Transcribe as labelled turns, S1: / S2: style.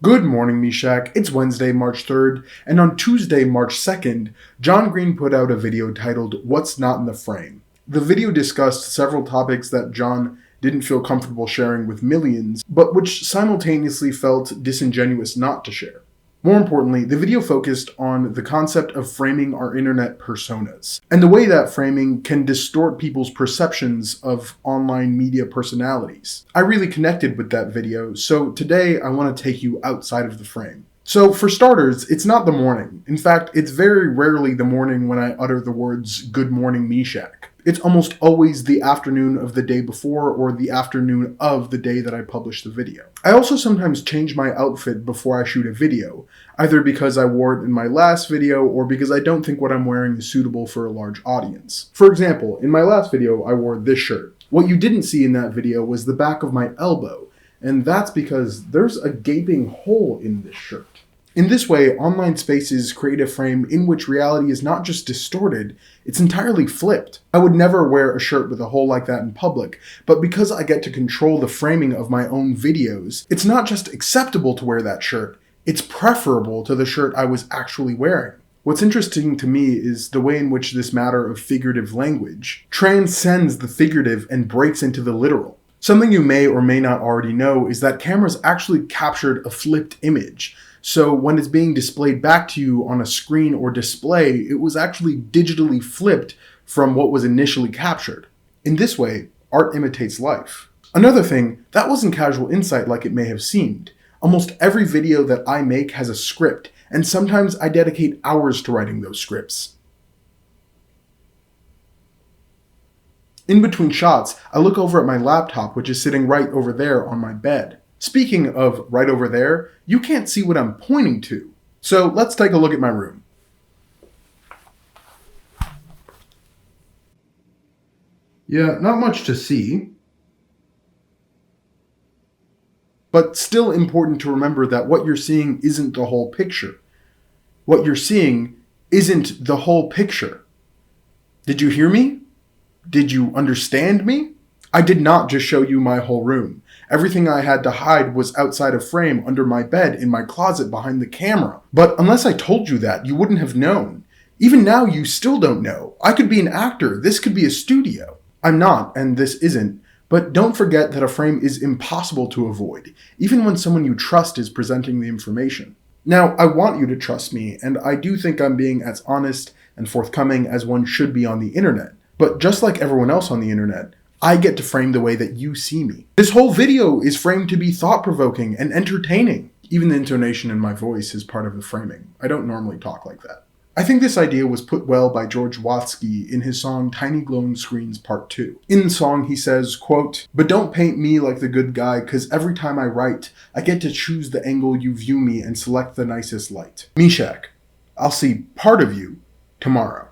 S1: Good morning, Meshach. It's Wednesday, March 3rd, and on Tuesday, March 2nd, John Green put out a video titled, What's Not in the Frame? The video discussed several topics that John didn't feel comfortable sharing with millions, but which simultaneously felt disingenuous not to share. More importantly, the video focused on the concept of framing our internet personas, and the way that framing can distort people's perceptions of online media personalities. I really connected with that video, so today I want to take you outside of the frame. So for starters, it's not the morning. In fact, it's very rarely the morning when I utter the words, "Good morning, Meshach." It's almost always the afternoon of the day before or the afternoon of the day that I publish the video. I also sometimes change my outfit before I shoot a video, either because I wore it in my last video or because I don't think what I'm wearing is suitable for a large audience. For example, in my last video, I wore this shirt. What you didn't see in that video was the back of my elbow, and that's because there's a gaping hole in this shirt. In this way, online spaces create a frame in which reality is not just distorted, it's entirely flipped. I would never wear a shirt with a hole like that in public, but because I get to control the framing of my own videos, it's not just acceptable to wear that shirt, it's preferable to the shirt I was actually wearing. What's interesting to me is the way in which this matter of figurative language transcends the figurative and breaks into the literal. Something you may or may not already know is that cameras actually captured a flipped image. So when it's being displayed back to you on a screen or display, it was actually digitally flipped from what was initially captured. In this way, art imitates life. Another thing, that wasn't casual insight like it may have seemed. Almost every video that I make has a script, and sometimes I dedicate hours to writing those scripts. In between shots, I look over at my laptop, which is sitting right over there on my bed. Speaking of right over there, you can't see what I'm pointing to. So let's take a look at my room. Yeah, not much to see. But still important to remember that what you're seeing isn't the whole picture. What you're seeing isn't the whole picture. Did you hear me? Did you understand me? I did not just show you my whole room. Everything I had to hide was outside of frame, under my bed, in my closet, behind the camera. But unless I told you that, you wouldn't have known. Even now, you still don't know. I could be an actor. This could be a studio. I'm not, and this isn't. But don't forget that a frame is impossible to avoid, even when someone you trust is presenting the information. Now, I want you to trust me, and I do think I'm being as honest and forthcoming as one should be on the internet. But just like everyone else on the internet, I get to frame the way that you see me. This whole video is framed to be thought-provoking and entertaining. Even the intonation in my voice is part of the framing. I don't normally talk like that. I think this idea was put well by George Watsky in his song Tiny Glowing Screens Part 2. In the song he says, quote, "But don't paint me like the good guy, 'cause every time I write, I get to choose the angle you view me and select the nicest light. Meshach, I'll see part of you tomorrow."